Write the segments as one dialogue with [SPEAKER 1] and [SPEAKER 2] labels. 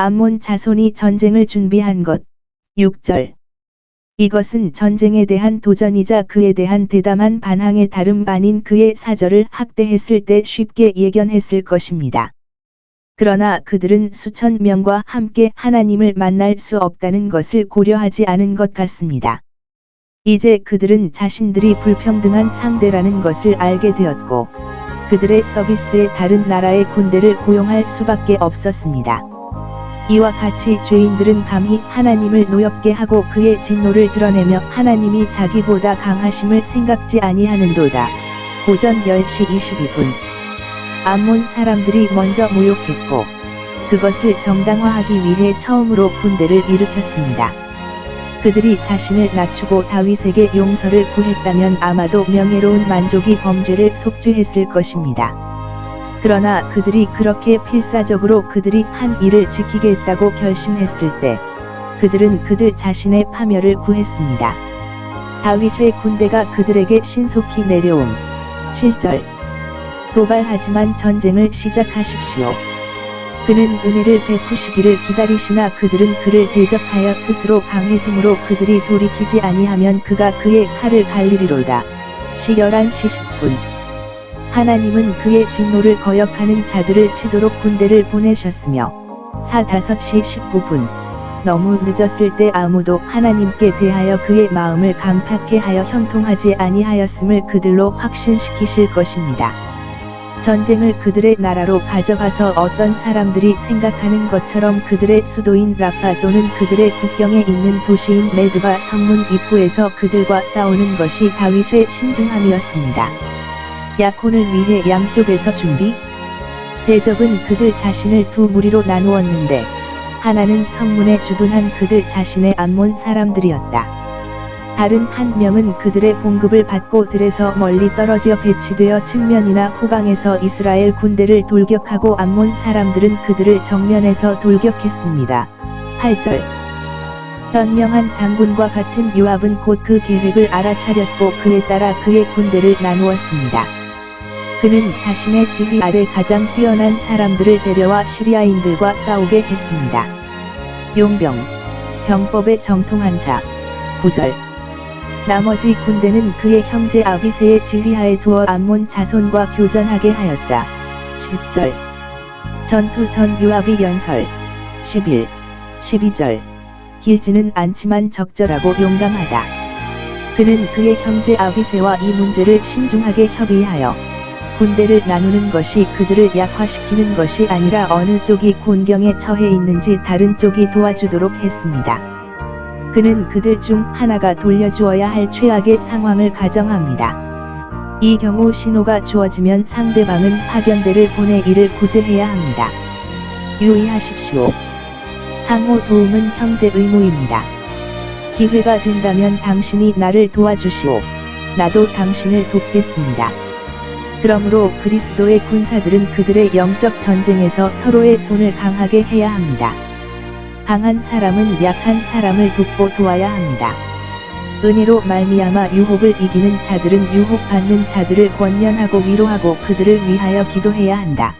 [SPEAKER 1] 암몬 자손이 전쟁을 준비한 것. 6절. 이것은 전쟁에 대한 도전이자 그에 대한 대담한 반항의 다름 아닌 그의 사절을 학대했을 때 쉽게 예견했을 것입니다. 그러나 그들은 수천 명과 함께 하나님을 만날 수 없다는 것을 고려하지 않은 것 같습니다. 이제 그들은 자신들이 불평등한 상대라는 것을 알게 되었고, 그들의 서비스에 다른 나라의 군대를 고용할 수밖에 없었습니다. 이와 같이 죄인들은 감히 하나님을 노엽게 하고 그의 진노를 드러내며 하나님이 자기보다 강하심을 생각지 아니하는도다. 오전 10시 22분. 암몬 사람들이 먼저 모욕했고, 그것을 정당화하기 위해 처음으로 군대를 일으켰습니다. 그들이 자신을 낮추고 다윗에게 용서를 구했다면 아마도 명예로운 만족이 범죄를 속죄했을 것입니다. 그러나 그들이 그렇게 필사적으로 그들이 한 일을 지키겠다고 결심했을 때, 그들은 그들 자신의 파멸을 구했습니다. 다윗의 군대가 그들에게 신속히 내려옴. 7절. 도발하지만 전쟁을 시작하십시오. 그는 은혜를 베푸시기를 기다리시나 그들은 그를 대적하여 스스로 강해짐으로 그들이 돌이키지 아니하면 그가 그의 칼을 갈리리로다. 시 11시 10분. 하나님은 그의 진노를 거역하는 자들을 치도록 군대를 보내셨으며, 5시 19분. 너무 늦었을 때 아무도 하나님께 대하여 그의 마음을 강팍해 하여 형통하지 아니하였음을 그들로 확신시키실 것입니다. 전쟁을 그들의 나라로 가져가서 어떤 사람들이 생각하는 것처럼 그들의 수도인 라파 또는 그들의 국경에 있는 도시인 메드바 성문 입구에서 그들과 싸우는 것이 다윗의 신중함이었습니다. 약혼을 위해 양쪽에서 준비? 대적은 그들 자신을 두 무리로 나누었는데, 하나는 성문에 주둔한 그들 자신의 암몬 사람들이었다. 다른 한 명은 그들의 봉급을 받고 들에서 멀리 떨어져 배치되어 측면이나 후방에서 이스라엘 군대를 돌격하고 암몬 사람들은 그들을 정면에서 돌격했습니다. 8절. 현명한 장군과 같은 요압은 곧 그 계획을 알아차렸고 그에 따라 그의 군대를 나누었습니다. 그는 자신의 지휘 아래 가장 뛰어난 사람들을 데려와 시리아인들과 싸우게 했습니다. 용병, 병법에 정통한 자. 9절. 나머지 군대는 그의 형제 아비새의 지휘하에 두어 암몬 자손과 교전하게 하였다. 10절. 전투 전 요압이 연설. 11, 12절. 길지는 않지만 적절하고 용감하다. 그는 그의 형제 아비새와 이 문제를 신중하게 협의하여 군대를 나누는 것이 그들을 약화시키는 것이 아니라 어느 쪽이 곤경에 처해 있는지 다른 쪽이 도와주도록 했습니다. 그는 그들 중 하나가 돌려주어야 할 최악의 상황을 가정합니다. 이 경우 신호가 주어지면 상대방은 파견대를 보내 이를 구제해야 합니다. 유의하십시오. 상호 도움은 형제 의무입니다. 기회가 된다면 당신이 나를 도와주시오. 나도 당신을 돕겠습니다. 그러므로 그리스도의 군사들은 그들의 영적 전쟁에서 서로의 손을 강하게 해야 합니다. 강한 사람은 약한 사람을 돕고 도와야 합니다. 은혜로 말미암아 유혹을 이기는 자들은 유혹받는 자들을 권면하고 위로하고 그들을 위하여 기도해야 한다.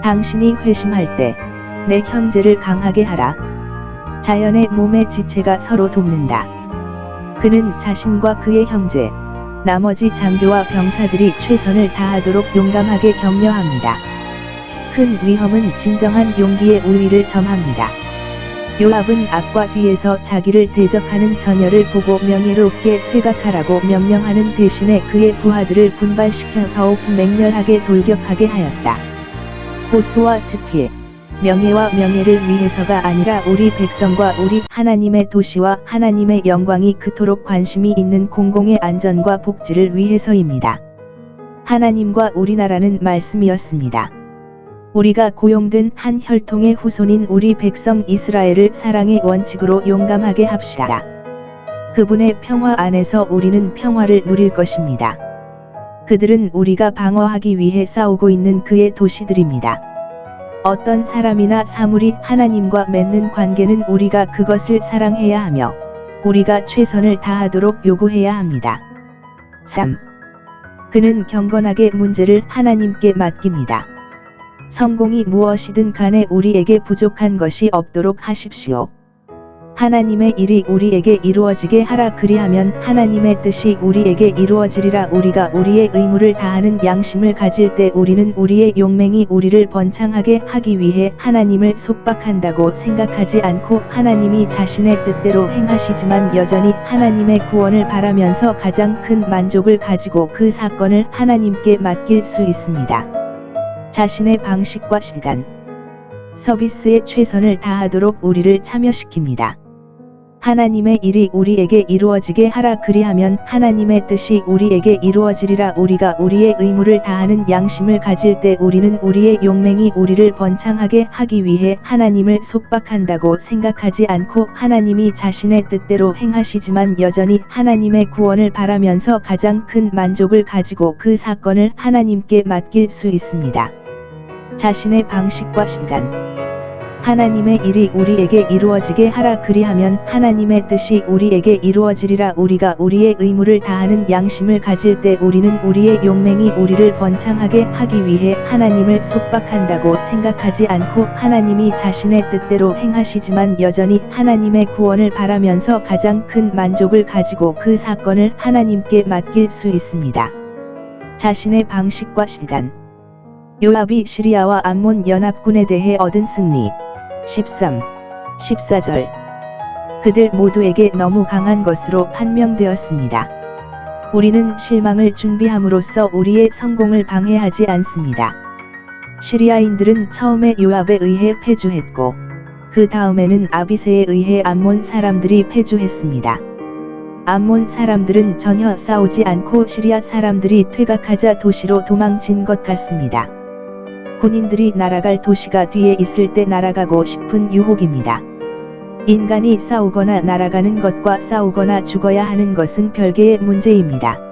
[SPEAKER 1] 당신이 회심할 때 내 형제를 강하게 하라. 자연의 몸의 지체가 서로 돕는다. 그는 자신과 그의 형제, 나머지 장교와 병사들이 최선을 다하도록 용감하게 격려합니다. 큰 위험은 진정한 용기의 우위를 점합니다. 요압은 앞과 뒤에서 자기를 대적하는 전열을 보고 명예롭게 퇴각하라고 명령하는 대신에 그의 부하들을 분발시켜 더욱 맹렬하게 돌격하게 하였다. 호소와 특히 명예와 명예를 위해서가 아니라 우리 백성과 우리 하나님의 도시와 하나님의 영광이 그토록 관심이 있는 공공의 안전과 복지를 위해서입니다. 하나님과 우리나라는 말씀이었습니다. 우리가 고용된 한 혈통의 후손인 우리 백성 이스라엘을 사랑의 원칙으로 용감하게 합시다. 그분의 평화 안에서 우리는 평화를 누릴 것입니다. 그들은 우리가 방어하기 위해 싸우고 있는 그의 도시들입니다. 어떤 사람이나 사물이 하나님과 맺는 관계는 우리가 그것을 사랑해야 하며 우리가 최선을 다하도록 요구해야 합니다. 3. 그는 경건하게 문제를 하나님께 맡깁니다. 성공이 무엇이든 간에 우리에게 부족한 것이 없도록 하십시오. 하나님의 일이 우리에게 이루어지게 하라. 그리하면 하나님의 뜻이 우리에게 이루어지리라. 우리가 우리의 의무를 다하는 양심을 가질 때 우리는 우리의 용맹이 우리를 번창하게 하기 위해 하나님을 속박한다고 생각하지 않고 하나님이 자신의 뜻대로 행하시지만 여전히 하나님의 구원을 바라면서 가장 큰 만족을 가지고 그 사건을 하나님께 맡길 수 있습니다. 자신의 방식과 시간, 서비스에 최선을 다하도록 우리를 참여시킵니다. 하나님의 일이 우리에게 이루어지게 하라. 그리하면 하나님의 뜻이 우리에게 이루어지리라. 우리가 우리의 의무를 다하는 양심을 가질 때 우리는 우리의 용맹이 우리를 번창하게 하기 위해 하나님을 속박한다고 생각하지 않고 하나님이 자신의 뜻대로 행하시지만 여전히 하나님의 구원을 바라면서 가장 큰 만족을 가지고 그 사건을 하나님께 맡길 수 있습니다. 자신의 방식과 시간, 하나님의 일이 우리에게 이루어지게 하라. 그리하면 하나님의 뜻이 우리에게 이루어지리라. 우리가 우리의 의무를 다하는 양심을 가질 때 우리는 우리의 용맹이 우리를 번창하게 하기 위해 하나님을 속박한다고 생각하지 않고 하나님이 자신의 뜻대로 행하시지만 여전히 하나님의 구원을 바라면서 가장 큰 만족을 가지고 그 사건을 하나님께 맡길 수 있습니다. 자신의 방식과 시간, 요압이 시리아와 암몬 연합군에 대해 얻은 승리. 13, 14절. 그들 모두에게 너무 강한 것으로 판명되었습니다. 우리는 실망을 준비함으로써 우리의 성공을 방해하지 않습니다. 시리아인들은 처음에 요압에 의해 패주했고 그 다음에는 아비새에 의해 암몬 사람들이 패주했습니다. 암몬 사람들은 전혀 싸우지 않고 시리아 사람들이 퇴각하자 도시로 도망친 것 같습니다. 군인들이 날아갈 도시가 뒤에 있을 때 날아가고 싶은 유혹입니다. 인간이 싸우거나 날아가는 것과 싸우거나 죽어야 하는 것은 별개의 문제입니다.